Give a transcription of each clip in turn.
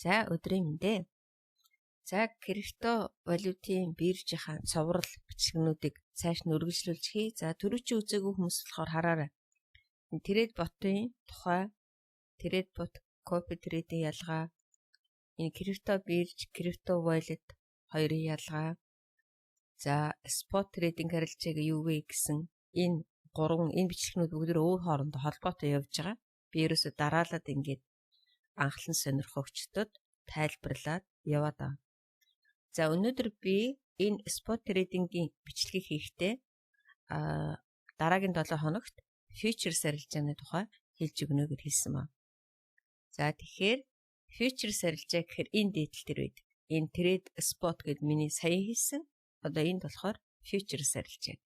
За өдрийн мэндэ. За крипто валютын биржийн цоврал бичлэгнүүдийг цааш нь үргэлжлүүлж хий. За түрүүчийн үзээгүй хүмүүс болохоор хараарай. Трейд ботын тухай, трейд бот, копи трейдийн ялгаа, энэ крипто бирж, крипто валют хоёрын ялгаа. За спот трейдинг харилцааг юу вэ гэсэн энэ бичлэгнүүд бүгд өөр хоорондоо холбоотой явж байгаа. Би ерөөсө дараалаад ингээд анхлан сонирхогчдод тайлбарлаад яваад байгаа. За өнөөдөр би энэ спот трейдингийн бичлэгийг хийхдээ дараагийн 7 хоногт фьючерс арилжааны тухай хэлж өгнө гэж хэлсэн ба. За тэгэхээр фьючерс арилжаа гэхээр энэ дээдэл төр байдаг. Энэ трейд спот гэд миний сая хэлсэн. Одоо энд болохоор фьючерс арилжаа.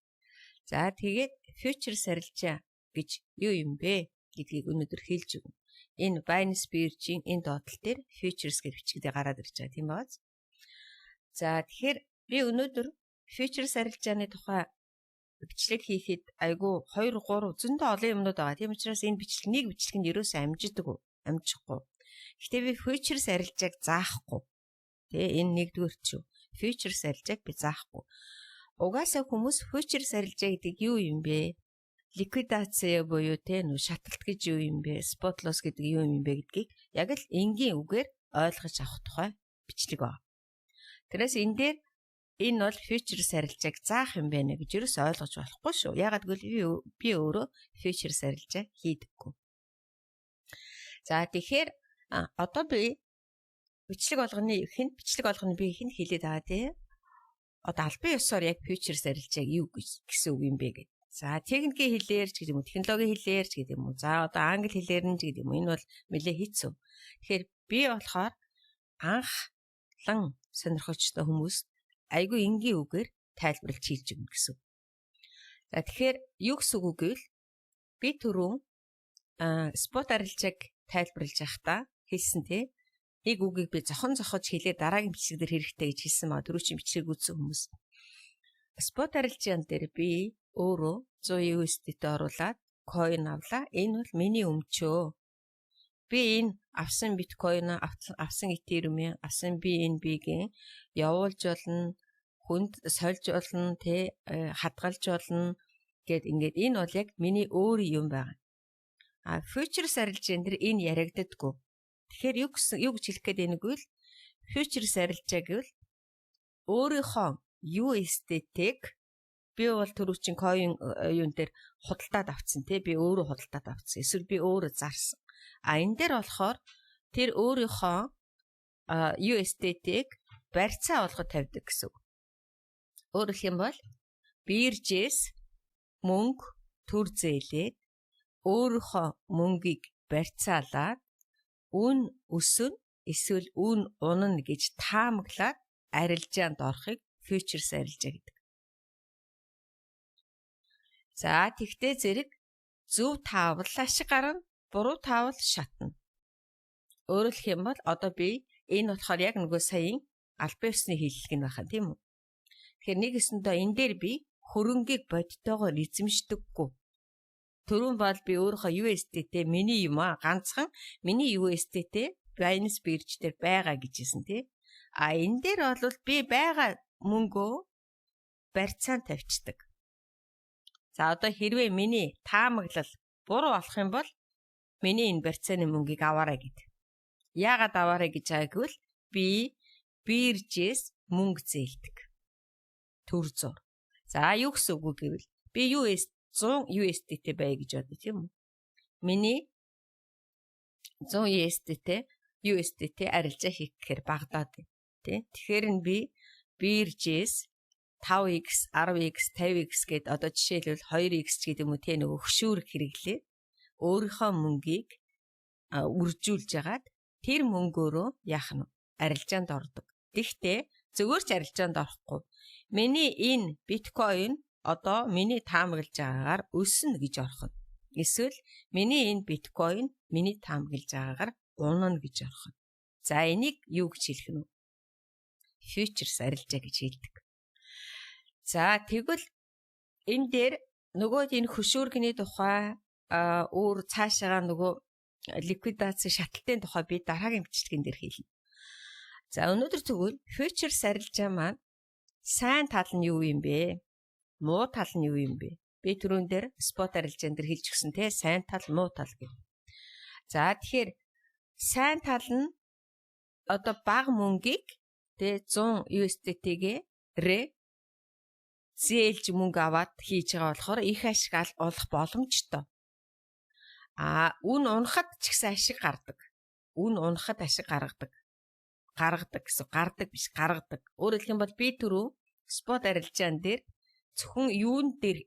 За тэгээд фьючерс арилжаа гэж юу юм бэ гэдгийг өнөөдөр хэлж өгнө. Энэ Binance биржийн энэ доотлол дээр futures гэж бичигдээ гараад ирж байгаа тийм бааз. За тэгэхээр би өнөөдөр futures арилжааны тухай бичлэг хийхэд айгүй 2 3 зөндөө олон юмнууд байгаа. Тийм учраас энэ бичлэг бичлэгэнд ерөөсөө амжихгүй. Гэхдээ би futures арилжааг заахгүй. Тэгээ энэ нэгдүгээр ч futures арилжааг би заахгүй. Угаасаа хүмүүс futures арилжаа гэдэг юу юм бэ? Ликвидаци буюу шаталт гэж юу юм бэ? Spot loss гэдэг юу юм бэ гэдгийг яг л энгийн үгээр ойлгож авах тухай бичлэг байна. Тэрээс энэ дээр энэ бол futures арилжааг заах юм байна гэж ерөөс ойлгож болохгүй шүү. Ягаад гэвэл би өөрөө futures арилжаа хийдэггүй. За тэгэхээр одоо би бичлэг болгоны би ихэнд хэлээд байгаа тийм. Одоо албан ёсоор яг futures арилжааг юу гэсэн үг юм бэ гэдэг. За техникийн хэлээр ч гэдэг юм уу, технологийн хэлээр ч гэдэг юм уу. За одоо англи хэлээр нь ч гэдэг юм уу. Энэ бол нэлээ хэцүү. Тэгэхээр би болохоор анхлан сонирхогчтой хүмүүст айгүй энгийн үгээр тайлбарлаж хэлж өгнө гэсэн. За тэгэхээр юу гэсэн үг гэвэл би түрүүн спот арилжааг тайлбарлаж байхдаа хэлсэн тий. Нэг үгийг би зохож хэлээ дараагийн бичлэг дээр хэрэгтэй гэж хэлсэн маа түрүүчийн бичлэг үзсэн хүмүүс. Спот арилжаан дээр би өөрөө 100 USDT оруулаад coin авлаа. Энэ бол миний өмчөө. Би энэ авсан биткойн, авсан этериум, авсан BNB-гийн явуулж болно, хүнд сольж болно, хадгалж болно гэд ингээд энэ бол яг миний өөрийн юм байна. Futures арилжаан дээр энэ яригддаггүй. Тэгэхээр юу гэж хэлэх гээд байгааг вэ? Futures арилжаа гэвэл өөрийнхөө USDT-г би бол түрүүчийн coin юун дээр худалдаад авцсан тий. Би өөрөө худалдаад авцсан. Эсвэл би өөрөө зарсан. Энэ дээр болохоор тэр өөрийнхөө USDT-г барьцаа олгож тавьдаг гэсэн үг. Өөрөөр хэлбэл биржээс мөнгө төр зээлээд өөрийнхөө мөнгийг барьцаалаад үн өсөн эсвэл үн унана гэж таамаглаад арилжаанд орохыг futures арилжаа гэдэг. За тэгтээ зэрэг зөв таавал ашиг гарна, буруу таавал шатна. Өөрөөр хэлбэл одоо би энэ болохоор яг нөгөө саяын албан ёсны хэллэг нь байна тийм үү? Тэгэхээр нэг өсөндөө энэ дээр би хөрөнгийг бодтойгоор эзэмшдэггүй. Түрүүн бол би өөрийнхөө USDT миний юм ганцхан миний USDT Binance бирж дээр байгаа гэжсэн тий. Энэ дээр бол би байгаа мөнгөө барьцаанд тавьчихдаг. За одоо хэрвээ миний таамаглал буруу болох юм бол миний энэ барьцааны мөнгийг аваарай гэд. Яагаад аваарай гэж байгаа гэвэл би биржээс мөнгө зээлдэг. Төр зур. За юу гэсэн үг гэвэл би 100 USDT бай гэж бодъё тийм үү? Миний 100 USDT арилжаа хийх гэхээр багадаад байна. Тий? Тэгэхээр нь би биржээс 5x, 10x, 50x гэд одоо жишээлбэл 2x гэдэг юм уу тий нөгөө хөшүүрэг хэрэглээ. Өөрийнхөө мөнгийг үржүүлж агаад тэр мөнгөөрөө яах нь арилжаанд ордог. Гэхдээ зөвөр ч арилжаанд орохгүй. Миний энэ биткойн одоо миний таамаглаж байгаагаар өснө гэж орох нь. Эсвэл миний энэ биткойн миний таамаглаж байгаагаар унана гэж орох нь. За энийг юу гэж хэлэх нь вэ? Futures арилжаа гэж хэлдэг. За тэгвэл энэ дээр нөгөө энэ хөшүүргэний тухай өөр цаашаа нөгөө ликвидаци шаталтын тухай би дараагийн бичлэгэн дээр хэлнэ. За өнөөдөр тэгвэл futures арилжаа маань сайн тал нь юу юм бэ? Муу тал нь юу юм бэ? Би түрүүн дээр спот арилжаан дээр хэлж гисэн те сайн тал, муу тал гэх. За тэгэхээр сайн тал нь одоо бага мөнгийг тэ 100 USDT-гээр зээлж мөнгө аваад хийж байгаа болохоор их ашиг олох боломжтой. Үн унахад ч гэсэн ашиг гардаг. Үн унахад ашиг гаргадаг. Гаргадаг. Өөрөөр хэлбэл би түрүү спот арилжаан дээр зөвхөн юун дээр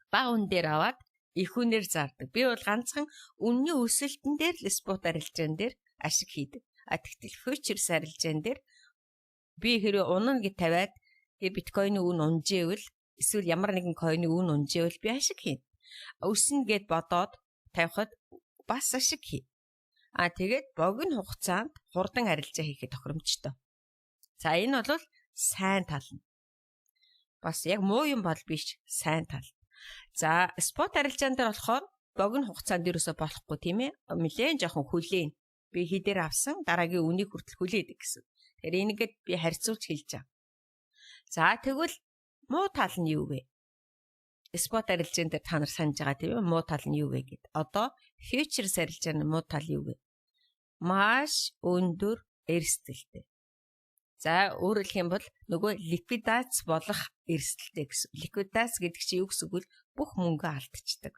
бага үн дээр аваад их үнээр зардаг. Би бол ганцхан үнний өсөлтөн дээр л спот арилжаан дээр ашиг хийдэг. Тэгтэл futures арилжаан дээр би хэрэг унана гэж тавиад биткойны үн унжээвэл эсвэл ямар нэгэн койны үн унжээвэл би ашиг хийнэ. Өснө гэд бодоод тавихад бас ашиг хий. Тэгээд богино хугацаанд хурдан арилжаа хийхэд тохиромжтой. За энэ бол сайн тал нь. Бас яг муу юм бол биш, сайн тал. За спот арилжаан дээр болохоор богино хугацаанд ерөөсө болохгүй тийм ээ. Нэлээд жоохон хүлээн. Би хідээр авсан дараагийн үнийг хүртэл хүлээдэг гэсэн. Тэгэхээр энийгэд би харьцуулж хэлж байгаа. За тэгвэл муу тал нь юу вэ? Спот арилжаан дээр та нар санаж байгаа тийм ээ. Муу тал нь юу вэ гэд. Одоо futures арилжааны муу тал юу вэ? Маш өндөр эрсдэлтэй. За өөрөөр хэлбэл нөгөө ликвидац болох эрсдэлтэй гэсэн. Ликвидац гэдэг чинь юу гэсэн үг вэ? Бүх мөнгөө алдчихдаг.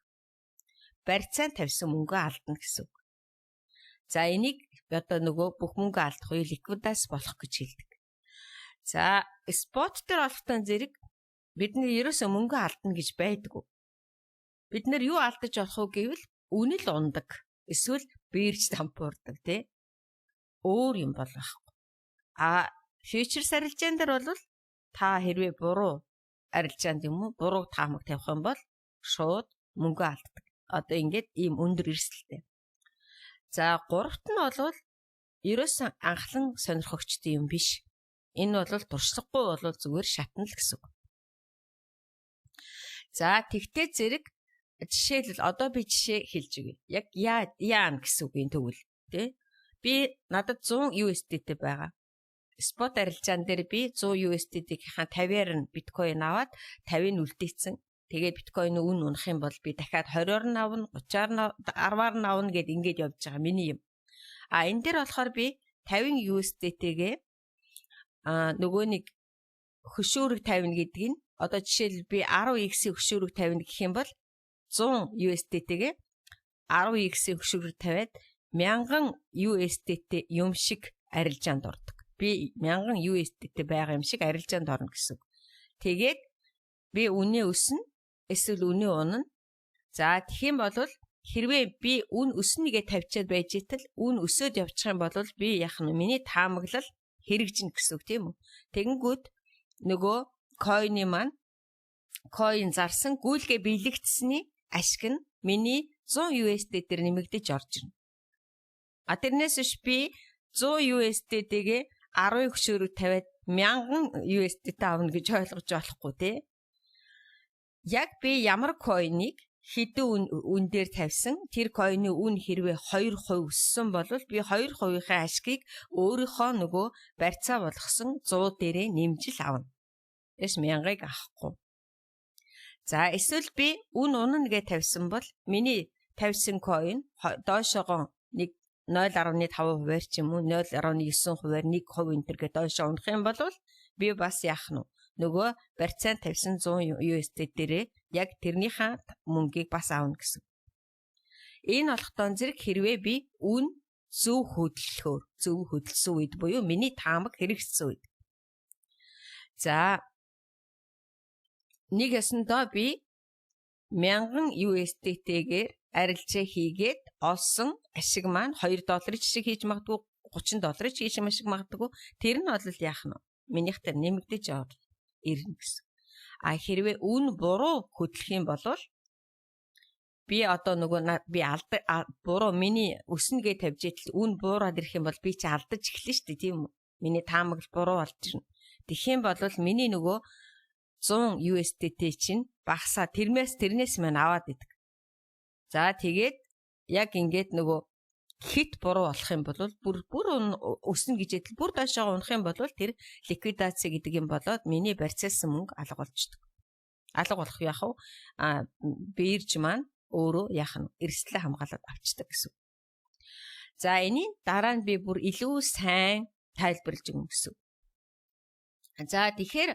Барьцаан тавьсан мөнгөө алдна гэсэн үг. За энийг одоо нөгөө бүх мөнгөө алдах уу ликвидац болох гэж хэлдэг. За спот дээр олохтой зэрэг бидний ерөөсөө мөнгө алдна гэж байдгүй. Бид нэр юу алдаж болох вэ гэвэл үнэл ундаг. Эсвэл бирж тампуурдаг тий. Өөр юм бол байхгүй. Futures арилжаан дээр бол та хэрвээ буруу арилжаанд юм уу буруу таамаг тавих юм бол шууд мөнгө алддаг. Одоо ингээд ийм өндөр эрсдэлтэй. За гуравт нь бол ерөөсөн анхлан сонирхогчтой юм биш. Энэ бол туршлагагүй бол зүгээр шатна л гэсэн үг. За тэгтээ зэрэг жишээлбэл одоо би жишээ хэлж өгье. Яг яан гэсэн үг юм тэгвэл тий. Би надад 100 USDT байгаа. Спот арилжаан дээр би 100 USDT-ийн 50-аар нь биткойн аваад 50-ыг нь үлдээсэн. Тэгээ биткойн үн унах юм бол би дахиад 20-оор нь авна, 30-аар нь 10-аар нь авна гэд ингэж явж байгаа миний юм. Энэ дээр болохоор би 50 USDT-гээ нөгөө нэг хөшөөрөг 50 гэдэг нь одоо жишээлбэл би 10x-ийн хөшөөрөг 50 гэх юм бол 100 USDT-гээ 10x-ийн хөшөөрөг тавиад 1000 USDT юм шиг арилжаанд ордог. Би 1000 USDT байгаа юм шиг арилжаанд орно гэсэн. Тэгээд би үнэ өснө эсвэл үнэ унана. За тэгэх юм бол хэрвээ би үн өснөгээ тавьчаад байж итэл үн өсөд явчих юм бол би яах нь миний таамаглал хэрэгжинэ гэсэн үг тийм үү. Тэгэнгүүт нөгөө койны маань койн зарсан гүйлгээ биелэгдсэний ашиг нь миний 100 USD дээр нэмэгдэж орж ирнэ. Тэрнээс биш би 100 USD-гээ 10 хөшөөрөг тавиад 1000 USD-тэй авна гэж ойлгож болохгүй тий. Яг би ямар койныг хэдэн үн дээр тавьсан тэр койны үн хэрвээ 2% өссөн бол би 2%-ийн ашгийг өөрийнхөө нөгөө барьцаа болгосон 100 дээрээ нэмжил авна. Эс 1000-ыг авахгүй. За эсвэл би үн унана гэж тавьсан бол миний тавьсан койн доошоогоо нэг 0.5%-аар ч юм уу 0.9%-аар 1% энтергээ доошоо унах юм бол би бас яах нь нөгөө барьцаан тавьсан 100 USD дээрээ яг тэрнийхээ мөнгийг бас аавна гэсэн. Энэ болохдоо зэрэг хэрвээ би үн зөв хөдөлсөн үед буюу миний таамаг хэрэгжсэн үед. За нэг ясандаа би 1000 USDT-гээр арилжаа хийгээд олсон ашиг маань $2 шиг хийж магадгүй $30 хийж ашиг магадгүй тэр нь бол яах нь минийх дээр нэмэгдэж ирнэ гэсэн. Хэрвээ үн буруу хөдлөх юм бол би одоо нөгөө би буруу миний өснө гэж тавьж итэл үн буураад ирэх юм бол би чи алдаж эхлэн шүү дээ тийм үү? Миний таамаг буруу болж ирнэ. Тэгэх юм бол миний нөгөө 100 USDT чинь багасаа тэрнээс мань аваад идэг. За тэгээд яг ингээд нөгөө хит буруу болох юм бол бүр өснө гэж ядал бүр доошоо унах юм бол тэр ликвидаци гэдэг юм болоод миний барьцаалсан мөнгө алга болчдөг. Алга болох яах вэ? Бирж маань өөрөө яах нь эрсдлээ хамгаалаад авчдаг гэсэн. За энийн дараа нь би бүр илүү сайн тайлбарлаж өгнө гэсэн. За тэгэхээр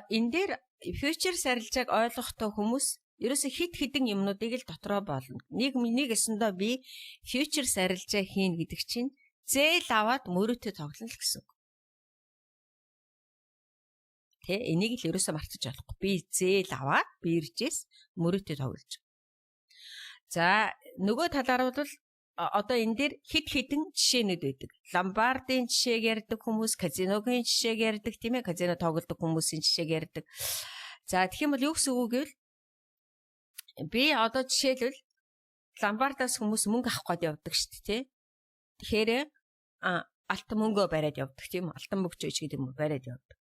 энэ дээр фьючерс арилжааг ойлгохдоо хүмүүс ерөөсө хит хідэн юмнуудыг л дотроо болно. Нэг эсэндээ би фьючерс арилжаа хийн гэдэг чинь зээл аваад мөрөөдө тоглоно л гэсэн. Тэ энийг л ерөөсө мартаж болохгүй. Би зээл аваад биржээс мөрөөдө тоглож. За нөгөө талаар бол одоо энэ дээр хит хідэн жишээнүүд байдаг. Ламбардын жишээг ярьдаг хүмүүс, казиногийн жишээг ярьдаг тийм ээ. Казино тоглодог хүмүүсийн жишээг ярьдаг. За тэгэх юм бол юу гэсэн үг гэвэл би одоо жишээлбэл ламбардаас хүмүүс мөнгө авах гээд явдаг шүү дээ тий. Тэгэхээр алтан мөнгөө бариад явдаг тийм үү? Алтан бөгжөөч гэдэг юм бариад явдаг.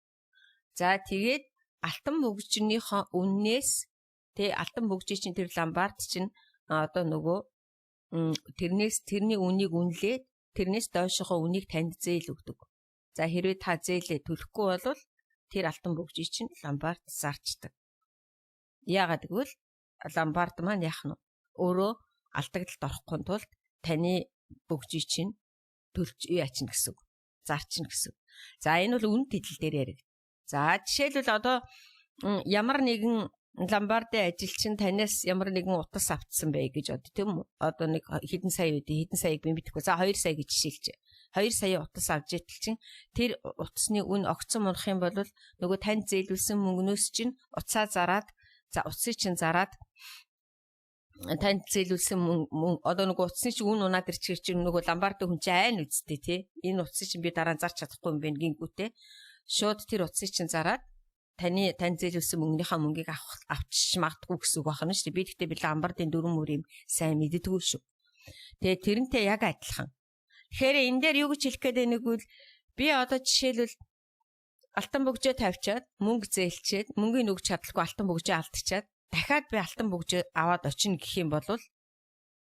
За тэгээд алтан бөгжнийхөө үннээс тий алтан бөгжийн тэр ламбард чинь одоо нөгөө тэрний үнийг үнэлээд тэрнээс доошохоо үнийг танд зээл өгдөг. За хэрвээ та зээлээ төлөхгүй бол тэр алтан бөгжий чинь ламбард зарчдаг. Яагаад гэвэл ламбард маань яах нь өөрөө алдагдлалд орохгүй тулд таны бөгжий чинь төлж яачна гэсэн үг. Зарчна гэсэн. За энэ бол үн тэдэл дээр яриг. За жишээлбэл одоо ямар нэгэн ламбардын ажилчин танаас ямар нэгэн утас авцсан бай гэж одоо тийм үү? Одоо нэг хэдэн сая үүдээ хэдэн саяг би мэдэхгүй. За 2 сая гэж жишээлж. 2 сая утас авч итэл чинь тэр утасны үн огцон мунах юм бол нөгөө тань зээлүүлсэн мөнгнөөс чинь уцаа зараад за утсыг чинь зараад танд зээлүүлсэн мөнгө одоо нөгөө утасны чинь үн унаад ирчихэр чинь нөгөө ламбардын хүн чинь айн үсттэй тий. Энэ утсыг чинь би дараа нь зарч чадахгүй юм байна гингүүтээ. Шууд тэр утсыг чинь зараад тань зээлүүлсэн мөнгөнийхөө мөнгийг авчиж магадгүй гэсэн үг байна шүү дээ. Би гэхдээ би ламбардын дөрвөн мөр юм сайн мэддэггүй шүү. Тэгээ тэрнтэй яг адилхан. Тэгэхээр энэ дээр юу гэж хэлэх гээд байгааг нь би одоо жишээлбэл алтан бөгжөө тавьчаад мөнгө зээлчээд мөнгөний өгч чадлаггүй алтан бөгжөө алдчихад дахиад би алтан бөгжөө аваад очино гэх юм бол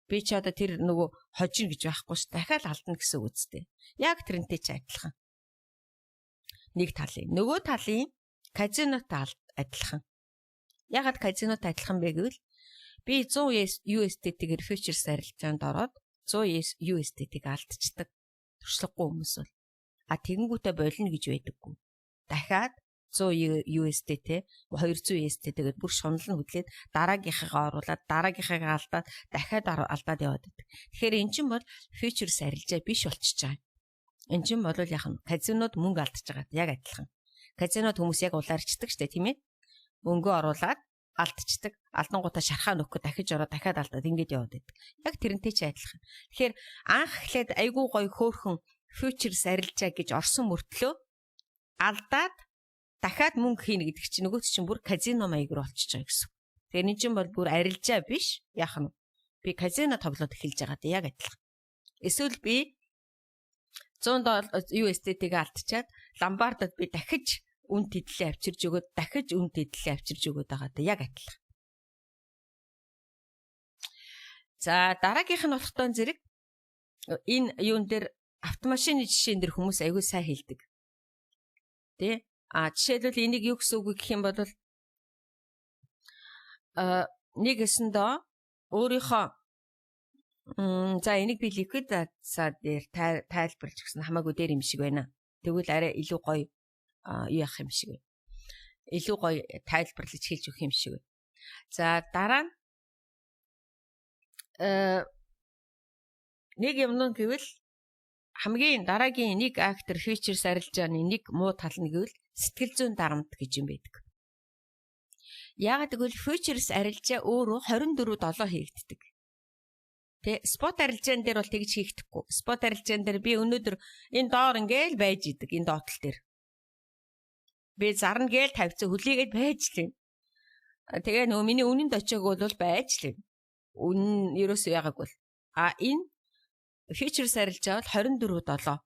би ч одоо тэр нөгөө хожино гэж байхгүй ш. Дахиад алдна гэсэн үг үстэй. Яг тэрнтэй ч адилхан. Нэг талын. Нөгөө талын казинотой адилхан. Ягаад казинотой адилхан бэ гэвэл би 100 USDT-гээр фьючерс арилжаанд ороод 100 USDT-г алдчихдаг. Туршлагагүй хүмүүс бол. Тэгэнгүүтээ болно гэж байдаггүй. Дахиад 100 USDT, 200 USDT-гээр бүр шунал нь хөдлөөд дараагийнхаа оруулаад дараагийнхаа алдаад дахиад алдаад яваад байдаг. Тэгэхээр эн чинь бол фьючерс арилжаа биш болчихж байгаа. Эн чинь бол яг нь казинод мөнгө алдчихж байгаа. Яг адилхан. Казинод хүмүүс яг улаарчдаг штэ тийм ээ. Мөнгө оруулаад алдчихдаг. Алдангуудаа шархаа нөхөх дахиж ороод дахиад алдаад ингэж яваад байдаг. Яг тэрнтэй ч адилхан. Тэгэхээр анх эхлээд айгүй гоё хөөхөн фьючерс арилжаа гэж орсон мөртлөө алдаад дахиад мөнгө хийнэ гэдэг чинь нөгөөт чинь бүр казино маягаар болчихж байгаа гэсэн. Тэгэхээр энэ чинь бол бүр арилжаа биш. Яах нь би казино тоглоод эхэлж байгаа даа яг адилхан. Эсвэл би $100 USDT-г алдчихад ламбардад би дахиж үн тэдлээ авчирж өгөөд дахиж үн тэдлээ авчирж өгөөд байгаа даа яг адилхан. За дараагийнх нь болохтой зэрэг энэ юун дээр автомашины жишээн дээр хүмүүс аягүй сайн хэлдэг. Тэ? Жишээлбэл энийг юу гэсэн үг гэх юм бол нэг эсэндээ өөрийнхөө за энийг би ликвидацаа дээр тайлбарлаж өгсөн хамаагүй дээр юм шиг байна. Тэгвэл арай илүү гоё юу яах юм шиг байна. Илүү гоё тайлбарлаж хэлж өгөх юм шиг байна. За дараа нь нэг юм нь гэвэл хамгийн дараагийн нэг актер фьючерс арилжааны нэг муу тал нь гэвэл сэтгэл зүйн дарамт гэж юм байдаг. Яагаад гэвэл фьючерс арилжаа өөрөө 24/7 хийгддэг. Тэ спот арилжаан дээр бол тэгж хийгдэхгүй. Спот арилжаан дээр би өнөөдөр энэ доор ингээл байж идэг энэ доотл дээр. Би зарна гээл тавьцаа хүлээгээд байж лээ. Тэгээ нөгөө миний үнэнд очиог бол байж лээ. Үнэн ерөөсөө яагааг бол энэ фьючерс арилжаа бол 24/7.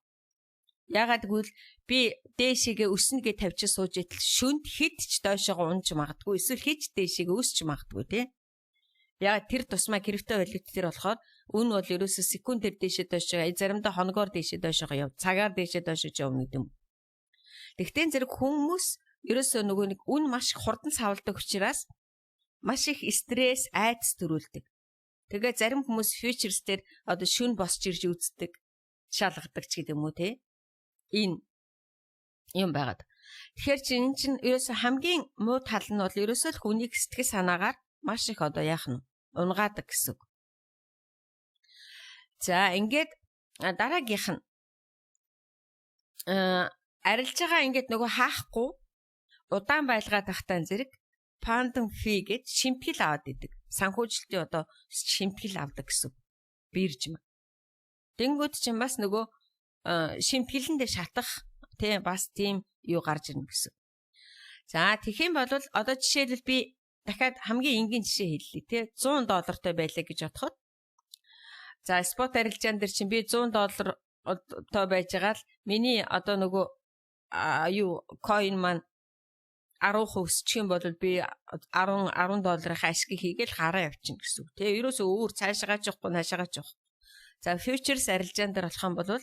Яагаад гэвэл би дээшээгээ өснө гэж тавьчих сууж итэл шүнд хид ч доошоо унж магадгүй эсвэл хид дээшээгээ өсч магадгүй тий. Яг тэр тусмаа крипто валют дээр болохоор Үн бол ерөөсө секундээр дээшээ доош заримдаа хоногоор дээшээ доош яв. Цагаар дээшээ доош явна гэдэг юм. Тэгтээ зэрэг хүмүүс ерөөсөө нөгөө нэг үн маш хурдан савладаг учраас маш их стресс, айдас төрүүлдэг. Тэгээ зарим хүмүүс futures дээр одоо шүн босч ирж үздэг, шалгадаг ч гэдэг юм уу те. Энэ юм байгаад. Тэгэхээр энэ чинь ерөөсөө хамгийн муу тал нь бол ерөөсөө л хүнийг сэтгэл санаагаар маш их одоо яах нь унгаадаг гэсэн үг. За ингээд дараагийнх нь арилж байгаа ингээд нөгөө хаахгүй удаан байлгаад тахтаа зэрэг пандем фи гэж шимтгэл аваад идэг. Санхүүжилтийн одоо шимтгэл авдаг гэсэн бирж юм. Тэнгүүд чинь бас нөгөө шимтгэлэндээ шатах тий бас тийм юу гарч ирнэ гэсэн. За тэгэх юм бол одоо жишээлбэл би дахиад хамгийн энгийн жишээ хэллээ тий $100 байлаа гэж бодоход. За спот арилжаан дээр чинь би $100 той байж байгаа л миний одоо нөгөө юу coin маань 10% өсчих юм бол би $10 ашиг хийгээл гараа явчихна гэсэн үг. Тэгээ ерөөсөө өөр цаашаа жихгүй наашаа жихгүй. За futures арилжаан дээр болох юм бол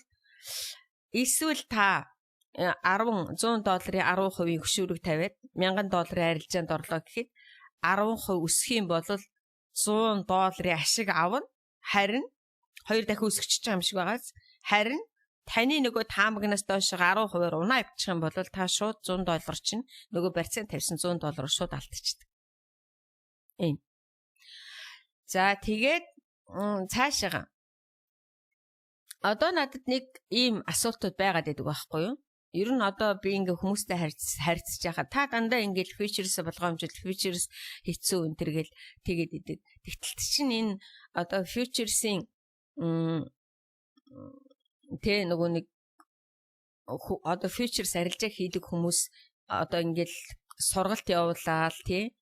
эсвэл та $100 10% хөшүүрэг тавиад $1000 арилжаанд орлоо гэхэд 10% өсөх юм бол $100 ашиг авна. Харин 2 дахин өсөж байгаа юм шиг байгаас харин таны нөгөө таамагнаас доош 10% унаа авчих юм бол та шууд $100 чинь нөгөө процент тавьсан $100 шууд алдчихдаг. Ийм. За тэгээд цаашаа одоо надад нэг ийм асуултууд байгаад байдаг байхгүй юу? Ер нь одоо би ингээ хүмүүстэй харьцаж байхад та дандаа ингээл futures болгоомжил futures хэцүү энэ төргээл тэгээд идэг. Тэгтэл чинь энэ одоо futuresийн тэ нөгөө нэг одоо futures арилжаа хийдэг хүмүүс одоо ингээл сургалт явуулаад тий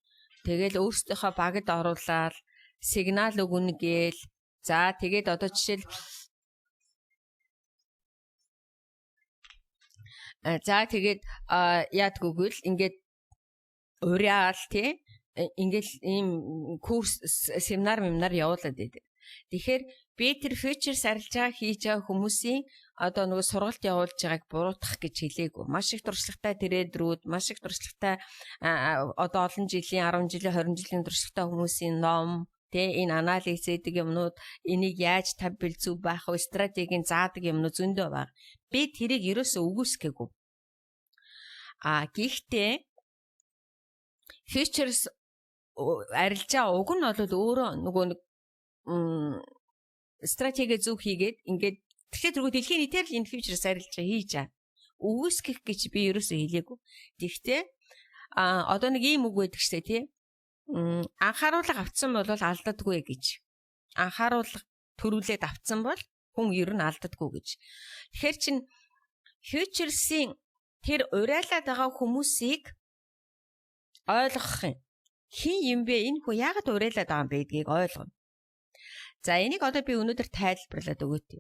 тэгэл өөрсдийнхөө багид оруулаад сигнал өгнө гээл за тэгээд одоо жишээл за тэгээд яадгүйгэл ингээд уриал тий ингээл ийм курс семинар явуулаад байдаг. Тэгэхээр би тэр futures арилжаа хийж байгаа хүмүүсийн одоо нөгөө сургалт явуулж байгааг буруутгах гэж хэлээгүй. Маш их туршлагатай трейдерүүд, маш их туршлагатай одоо олон жилийн 10 жилийн 20 жилийн туршлагатай хүмүүсийн ном тэ энэ анализ хийдэг юмнууд энийг яаж тавьбил зөв байх вэ стратегийн заадаг юмнууд зөндөө баг. Би тэрийг ерөөсөө үгүйсгээгүй. Гэхдээ futures арилжаа уг нь бол өөрөө нөгөө нэг стратеги зөв хийгээд ингээд тэгэхээр тэргүй дэлхийн нийтээр л энэ futures арилжаа хийж байгаа. Үгүйсгэх гэж би ерөөсөө хэлээгүй. Гэхдээ одоо нэг ийм үг байдаг шээ тий. Анхааруулга авцсан бол алддаггүй гэж. Анхааруулга төрүүлээд авцсан бол хүн ер нь алддаггүй гэж. Тэгэхээр чин futuresийн тэр уриалаад байгаа хүмүүсийг ойлгох юм. Хин юм бэ? Энэ хүн яагаад уриалаад байгаа юм бэ гэдгийг ойлгоно. За энийг одоо би өнөөдөр тайлбарлаад өгөөд.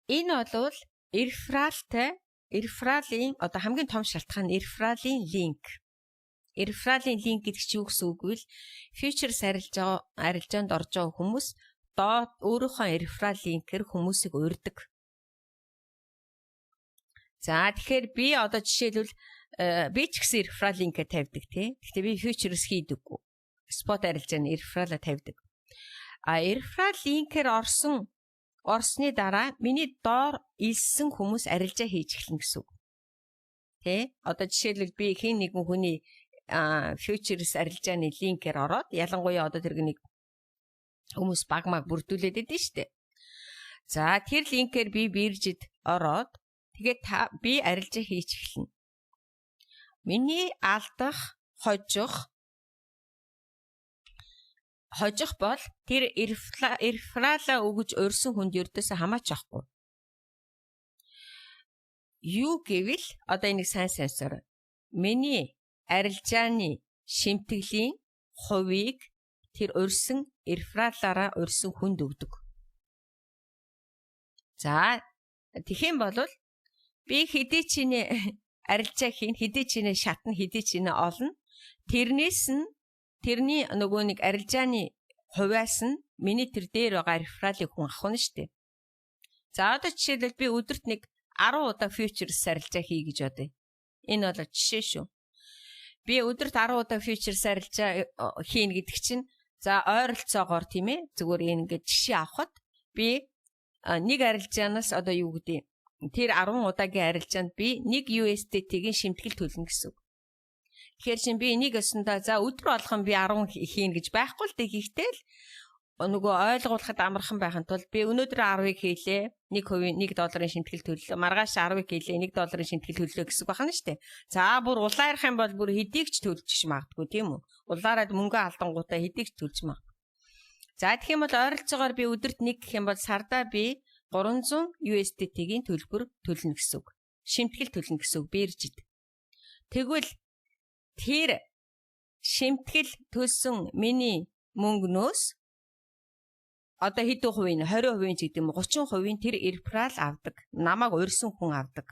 Энэ бол referral-ийн одоо хамгийн том шалтгаан нь referral-ийн линк. Referral-ийн линк гэдэг чинь юу гэсэн үг вэ? Futures арилжаанд орж байгаа хүмүүс доод өөрийнхөө referral линкээр хүмүүсийг урьдаг. За тэгэхээр би одоо жишээлбэл би ч гэсэн referral линкээ тавьдаг тий. Гэхдээ би futures хийдэггүй. Spot арилжааны referral-а тавьдаг. Referral линкээр орсны дараа миний доор илсэн хүмүүс арилжаа хийж эхэлнэ гэсэн үг. Тэ? Одоо жишээлбэл би хин нэгэн хүний futures арилжааны линкээр ороод ялангуяа одоо тэр нэг хүмүүс багмаг бүрдүүлээд идэв штэ. За тэр линкээр би биржид ороод тэгээд би арилжаа хийж эхэлнэ. Миний алдах, хожих бол тэр referral-а өгж өрсөн хүнд ердөөсөө хамаач авахгүй. Юу гэвэл одоо энийг сайн сорой. Миний арилжааны шимтгэлийн хувийг тэр өрсөн referral-аараа өрсөн хүнд өгдөг. За тэгэх юм бол би хэдий чиний арилжаа хийн, хэдий чиний шатна, хэдий чиний олно. Тэрнээс нь тэрний нөгөө нэг арилжааны хувиас нь миний тэр дээр байгаа рефералыг хүн авах нь штэ. За одоо жишээлбэл би өдөрт нэг 10 удаа futures арилжаа хий гэж бодъё. Энэ бол жишээ шүү. Би өдөрт 10 удаа futures арилжаа хийн гэдэг чинь за ойролцоогоор тийм ээ зүгээр ингээд жишээ авахад би нэг арилжаанаас одоо юу гэдэг тэр 10 удаагийн арилжаанд би 1 USDT-гийн шимтгэл төлнө гэсэн үг. Тэгэхээр чинь би энийг өсөндөө за өдөр болгон би 10 хийн гэж байхгүй л дээ хийхдээ л нөгөө ойлгуулахад амархан байхын тулд би өнөөдөр 10-ыг хийлээ. $1 шимтгэл төллөө. Маргааш 10-ыг хийлээ. $1 шимтгэл төллөө гэсэн үг байна шүү дээ. За бүр улаарах юм бол бүр хэдийг ч төлчих магадгүй тийм үү? Улаарад мөнгө алдангуудаа хэдийг ч төлж магадгүй. За тэгэх юм бол ойролцоогоор би өдөрт нэг гэх юм бол сардаа би 300 USDT-гийн төлбөр төлнө гэсэн үг. Шимтгэл төлнө гэсэн үг биржид. Тэгвэл тэр шимтгэл төлсөн миний мөнгнөөс одоо хэдэн хувийн 20% ч гэдэг юм 30% тэр реферал авдаг. Намайг урьсан хүн авдаг.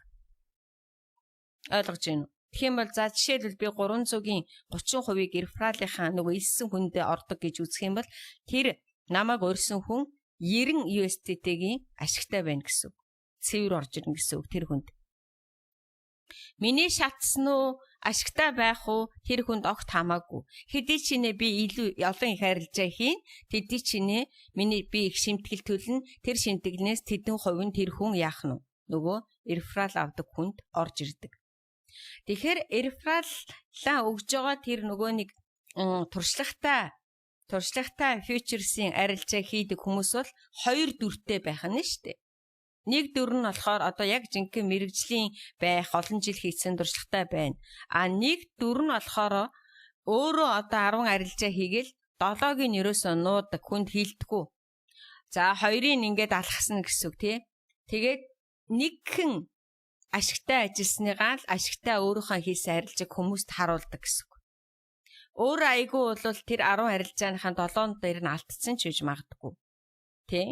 Ойлгож байна уу? Тэгэх юм бол за жишээлбэл би 300-гийн 30%-ийг рефералынхаа нөгөө илсэн хүндээ ордог гэж үзэх юм бол тэр намайг урьсан хүн 90 USDT-гийн ашигтай байна гэсэн үг. Цэвэр орж ирнэ гэсэн үг тэр хүнд. Миний шатсан уу ашигтай байх уу тэр хүнд огт хамаагүй. Хэдий ч нэ би илүү олон их арилжаа хийн, тэдий ч нэ би их шимтгэл төлнө. Тэр шимтгэлнээс тэдэн хувь нь тэр хүн яах нь нөгөө реферал авдаг хүнд орж ирдэг. Тэгэхээр рефералаа өгж байгаа тэр нөгөө нэг туршлагатай фьючерсийн арилжаа хийдэг хүмүүс бол 2 дүртэй байх нь шүү дээ. Нэг дүр нь болохоор одоо яг жинхэнэ мэрэгжлийн байх олон жил хийсэн туршлагатай байна. А нэг дүр нь болохоор өөрөө одоо 10 арилжаа хийгээл 7-гийн ерөөсөө нуудаг хүнд хилдэггүй. За 2-ыг ингээд алхасна гэсэн үг тий. Тэгээд нэгхэн ашигтай ажилласныгаа л ашигтай өөрийнхөө хийсэн арилжааг хүмүүст харуулдаг гэсэн үг. Өөр айгүй бол тэр 10 арилжааныхаа 7 дээр нь алдсан ч гэж магадгүй. Тий?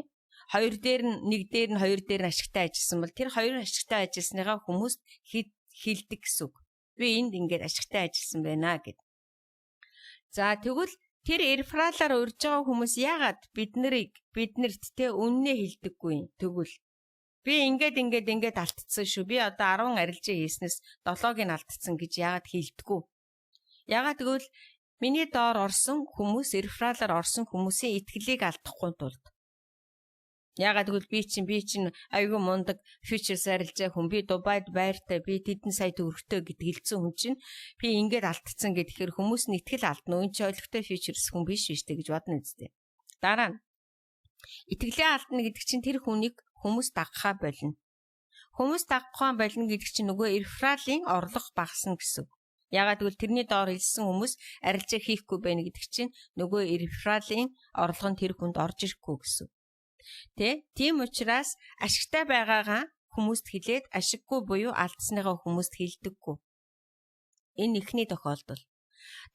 2 дээр нь 1 дээр нь 2 дээр нь ашигтай ажилласан бол тэр 2 ашигтай ажилласныгаа хүмүүст хилдэг гэсэн үг. Би энд ингээд ашигтай ажилласан байна гэд. За тэгвэл тэр рефералаар урьж байгаа хүмүүс яагаад биднэрт те үннээ хилдэггүй. Тэгвэл би ингээд алдсан шүү. Би одоо 10 арилжаа хийснээс 7-ыг нь алдсан гэж яагаад хилдэггүй. Яагаад тэгвэл миний доор орсон хүмүүс рефералаар орсон хүмүүсийн итгэлийг алдахгүй тулд. Яагаад гэвэл би чинь аюу мундаг фьючерс арилжаа хүн би Дубайд байртай би тэдэн сая төгрөгтэй гэдэг хэлсэн хүн чинь би ингээд алдсан гэхээр хүмүүс нь итгэл алдна. Үн чи ойлгохтой фьючерс хүн биш штэ гэж бодно үстэй. Дараа нь итгэлээ алдна гэдэг чинь тэр хүнийг хүмүүс дагахаа болно. Хүмүүс дагахаа болно гэдэг чинь нөгөө рефералын орлого багасна гэсэн. Яагаад гэвэл тэрний доор хэлсэн хүмүүс арилжаа хийхгүй байна гэдэг чинь нөгөө рефералын орлого нь тэр хүнд орж ирэхгүй гэсэн. Тийм учраас ашигтай байгаагаа хүмүүст хэлээд ашиггүй буюу алдсныгаа хүмүүст хэлдэггүй. Энэ ихний тохиолдол.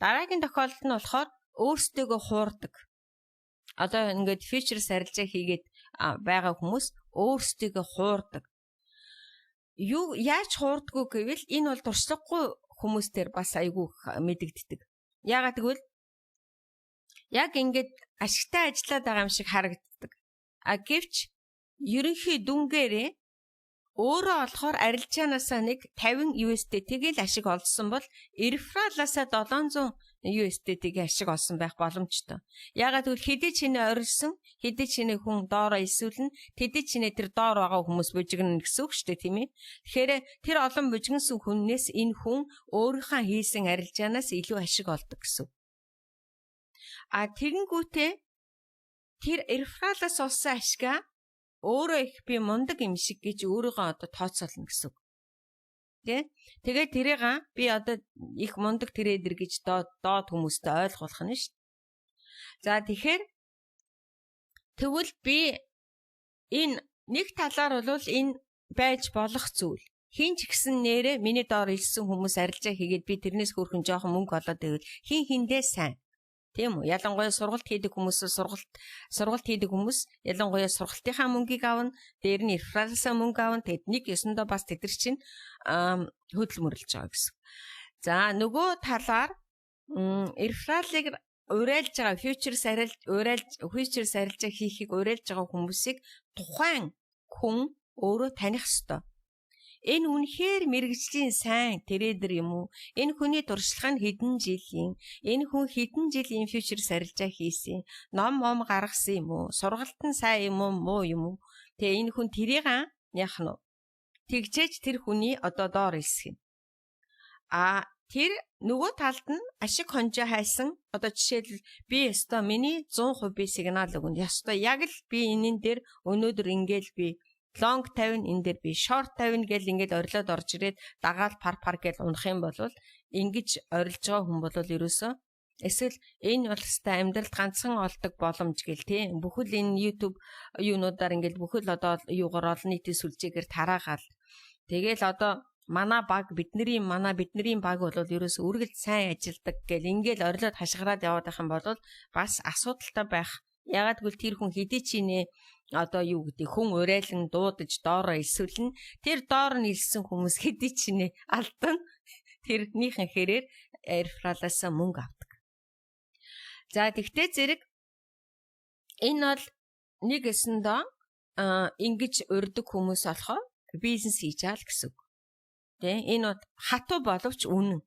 Дараагийн тохиолдол нь болохоор өөрсдөө хуурдаг. Одоо ингээд фьючерс арилжаа хийгээд байгаа хүмүүс өөрсдөө хуурдаг. Яаж хуурдаггүй гэвэл энэ бол туршлагагүй хүмүүстээр бас айгүй мэдэгддэг. Яагаад гэвэл яг ингээд ашигтай ажиллаад байгаа юм шиг харагддаг. Гэвч ерөнхий дүнгээрээ өөрөө болохоор арилжаанаасаа нэг 50 USDT-ийг л ашиг олсон бол рефералаасаа 700 USDT-ийг ашиг олсон байх боломжтой. Яагаад гэвэл хэдий чинээ орилсон, хэдий чинээ хүн доороо эсвэлнэ, хэдий чинээ тэр доор байгаа хүмүүс бужигнана гэсэн үг шүү дээ, тийм ээ. Тэгэхээр тэр олон бужигнсан хүннээс энэ хүн өөрийнхөө хийсэн арилжаанаас илүү ашиг олдог гэсэн. Тэгэнгүүтээ тэр рефералаас олсон ашигаа өөрөө их би мундаг юм шиг гэж өөрийгөө одоо тооцоолно гэсэн үг. Тэгээд тэрийг би одоо их мундаг трейдер гэж доод хүмүүстэй ойлгуулах нь шүү. За тэгэхээр тэгвэл би энэ нэг талаар бол энэ байж болох зүйл. Хин ч гэсэн нэрэ миний доор илсэн хүмүүс арилжаа хийгээд би тэрнээс хөөрхөн жоохон мөнгө олоод байвал хиндээ сайн. Тийм үү? Ялангуяа сургалт хийдэг хүмүүс ялангуяа сургалтынхаа мөнгийг авна, дээр нь рефералсаа мөнгө авна. Тэгэд нэг ёсондоо бас тэдэр чинь хөдөлмөрлөж байгаа гэсэн. За нөгөө талаар рефералыг уриалж байгаа future сарилжаа хийхийг уриалж байгаа хүмүүсийг тухайн хүн өөрөө таних ёстой. Энэ үнэхээр мэрэгжлийн сайн трейдер юм уу? Энэ хүний туршлага нь хэдэн жилийн? Энэ хүн хэдэн жилийн future сарилжаа хийсэн? Ном гаргасан юм уу? Сургалт нь сайн юм уу, муу юм уу? Тэгээ энэ хүн тэрийг яах нь вэ? Тэгжээж тэр хүний одоо доор илсгэн. Тэр нөгөө талд нь ашиг хонжоо хайсан. Одоо жишээлбэл би өстой миний 100% би сигнал өгнө. Ёстой яг л би энэн дээр өнөөдөр ингээл би long 50 энэ дээр би short 50 гэл ингээд орилоод орж ирээд дагаал пар гэл унах юм бол ингэж орилж байгаа хүн бол ерөөсөө эсвэл энэ бол хэвээр амьдралд ганцхан олдог боломж гэл тийм бүхэл энэ YouTube юунуудаар ингээд бүхэл одоо юугаар олон нийтийн сүлжээгээр тараагаал тэгэл одоо манай баг бидний баг бол ерөөсөө үргэлж сайн ажилдаг гэл ингээд орилоод хашгираад яваад байх юм бол бас асуудалтай байх. Ягаад гэвэл тэр хүн хэдий чи нэ одоо юу гэдэг хүн урайлан дуудаж доороо илсүүлнэ. Тэр доор нь илсэн хүмүүс хэдий ч нэ алдан тэрнийхэн хэрээр рефералаас мөнгө авдаг. За тэгтээ зэрэг энэ бол нэг эсэндээ ингэж урьдаг хүмүүс болохоор бизнес хийж аал гэсэн үг. Тэ энэ бол хатуу боловч үнэн.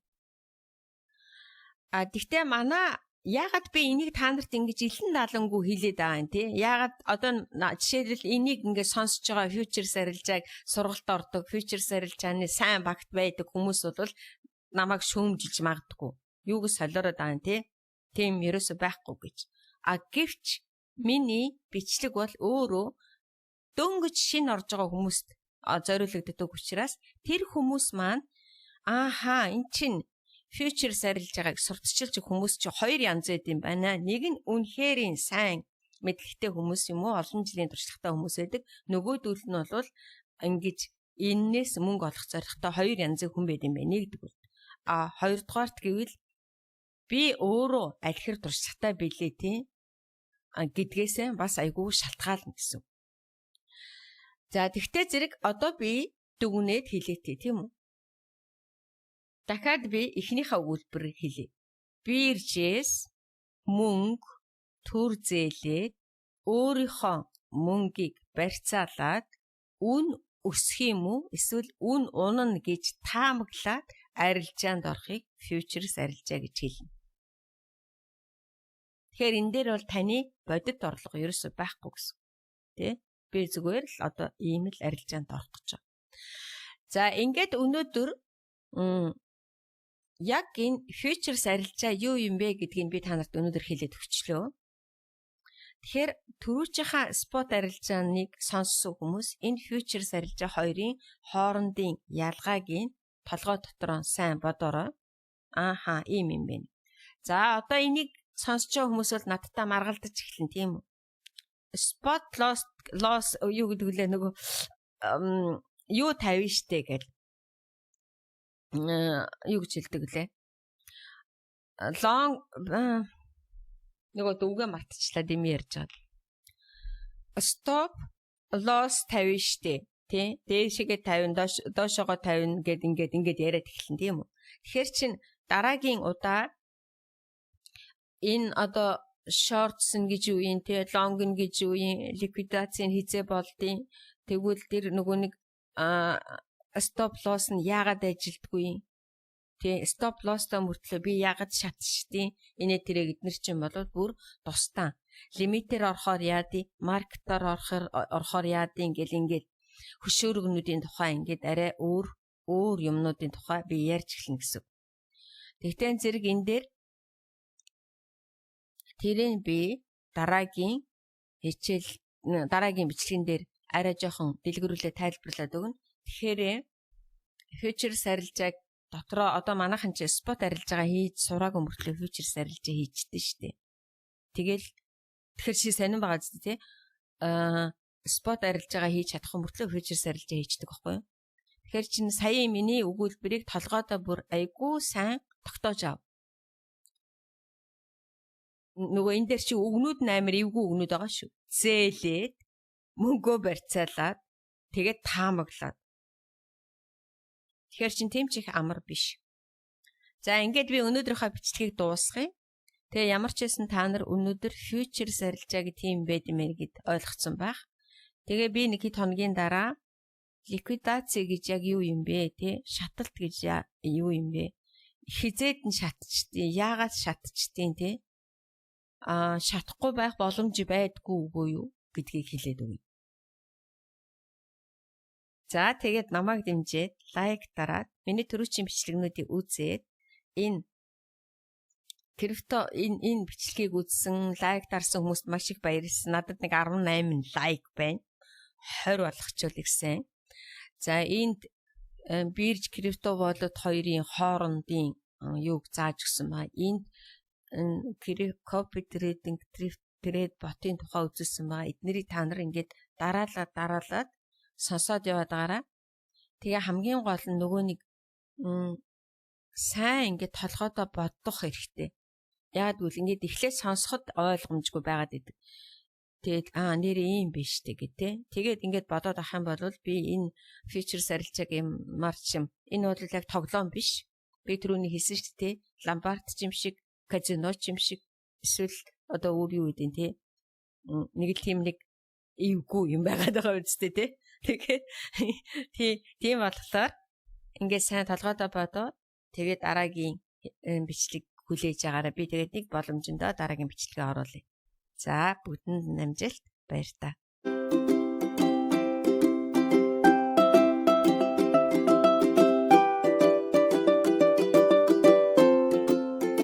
Тэгтээ манай яагаад би энийг та нарт ингэж илэн даалангүй хэлээд байгаа юм те? Яагаад одоо жишээлбэл энийг ингэж сонсож байгаа future сарилжааг сургалт ордог, future сарилжааны сайн багт байдаг хүмүүс бол намайг шөөмжилж магадгүй. Юуг солиороод байгаа юм те? Тийм ерөөсөй байхгүй гэж. Гэвч миний бичлэг бол өөрөө дөнгөж шин орж байгаа хүмүүст зориулагддаг учраас тэр хүмүүс маань эн чинь future сарилж байгааг сурталчилж хүмүүс чи хоёр янз байд юм байна. Нэг нь үнэхэрийн сайн мэдлэгтэй хүмүүс юм уу, олон жилийн туршлагатай хүмүүс байдаг. Нөгөөдөл нь бол ингэж эннээс мөнгө олох зорилготой хоёр янзын хүн байд юм байна нэгдүгээр. Хоёрдугаарт гэвэл би өөрөө алхир туршлагатай билээ тийм гэдгээсээ бас айгүй шалтгаална гэсэн. За тэгтээ зэрэг одоо би дүгнээд хэлээтэй тийм үү? Дахиад би эхнийхээ өгүүлбэрийг хэлье. Биржээс мөнгө төр зээлээд өөрийнхөө мөнгийг барьцаалаад үн өсөх юм уу эсвэл үн унана гэж таамаглаад арилжаанд орохыг фьючерс арилжаа гэж хэлнэ. Тэгэхээр энэ дээр бол таны бодит орлого ерөөсөй байхгүй гэсэн. Тэ? Би зүгээр л одоо ийм л арилжаанд орох гэж байна. За ингээд өнөөдөр яг энэ фьючерс арилжаа юу юм бэ гэдгийг би та нарт өнөөдөр хэлээд өгчлөө. Тэгэхээр түрүүчийнхаа спот арилжааныг сонссон хүмүүс энэ фьючерс арилжаа хоёрын хоорондын ялгааг толгой дотор сайн бодорой. Ийм юм бэ. За одоо энийг сонсож байгаа хүмүүс бол надтай маргалдаж эхэлнэ тийм үү? Spot loss юу гэдэг лээ нөгөө юу тавина штэ гэл. Юу гэж хэлдэг лээ. Long нөгөө дүүгээ мартчихлаа дэм ярьж байгаа. Stop loss тавина штэ. Тэ дээшгээ 50 доошогоо 50 гэд ингээд яриад эхэлнэ тийм үү. Тэгэхээр чин дараагийн удаа энэ одоо shorts гэж юу юм те long гэж юу юм ликвидацийн хизээ болдیں۔ Тэгвэл тэр нөгөө нэг stop loss нь яагаад ажилдгүй юм? Тэ stop loss-та мөртлөө би яагаад шатчихдیں۔ Инээ тэрэг эднэр чинь болоод бүр тусдаа лимитээр орохоор яадیں, маркетаар орохоор яадیں гэл ингээд хөшөөрөгнүүдийн тухай ингээд арай өөр юмнуудын тухай би ярьж эхэлнэ гэсэн. Тэгтээ зэрэг энэ дээр тэрийг би дараагийн бичлэгэн дээр арай жоохон дэлгэрүүлээ тайлбарлаад өгнө. Тэгэхээр фьючерс арилжааг дотроо одоо манайхан ч спот арилжаагаа хийж сураагүй мөртлөө фьючерс арилжаа хийждээ штэ. Тэгэхээр чи сонирн байгаа зү тий. Спот арилжаагаа хийж чадах мөртлөө фьючерс арилжаа хийждэг байхгүй юу? Тэгэхээр чин сая миний өгүүлбэрийг толгойдоо бүр айгүй сайн тогтоож ав. Нөгөө энэ дээр чи өгнүүд амар эвгүй өгнүүд байгаа шүү. Зээлээд мөнгөө барьцаалаад тэгээд таамаглаад. Тэгэхээр чин тийм ч их амар биш. За ингээд би өнөөдрийнхөө бичлэгийг дуусгая. Тэгээ ямар ч байсан та нар өнөөдөр futures арилжааг тийм байд юм гээд ойлгоцсон байх. Тэгээ би нэг хэд хоногийн дараа ликвидаци гэж яг юу юм бэ те? Шаталт гэж юу юм бэ? Хизээд нь шатчихдээ, яагаад шатчихдээ те? Шатахгүй байх боломж байдгүй үгүй юу гэдгийг хэлээд өгье. За тэгээд намайг дэмжиж лайк дараад миний төрүүчийн бичлэгнүүдийг үзээд энэ крипто энэ бичлэгийг үзсэн, лайк дарсан хүмүүст маш их баярлалаа. Надад нэг 18 лайк байна. 20 болгочихвол ихсэн. За энд бирж крипто wallet хоёрын хоорондын юуг зааж өгсөн ба энд copy trading trade bot-ын тухай үзүүлсэн байгаа. Эднэрийг та нар ингээд дараалаад сонсоод яваад байгаараа. Тэгээ хамгийн гол нь нөгөө нэг сайн ингээд толгойдоо бодох хэрэгтэй. Яг үл ингээд эхлээд сонсоход ойлгомжгүй байгаад идэг. Тэгээд нэр ийм биш гэдэг тэгээд ингээд бодоод ах юм бол би энэ futures арилжааг юм марчим. Энэ бол яг тоглоом биш. Би түрүүний хэлсэн шүү дээ. Ламбард ч юм шиг, казино ч юм шиг эсвэл одоо өөр юу гэдэг те. Нэг л тийм нэг эвгүй юм байгаад байгаа үстэй те. Тэгээд тийм болохоор ингээд сайн толгойдоо бодоод тэгээд дараагийн бичлэг хүлээж агаараа би тэгээд нэг боломжиндоо дараагийн бичлэгээ оруулъя. За бүгдэнд амжилт баяр та.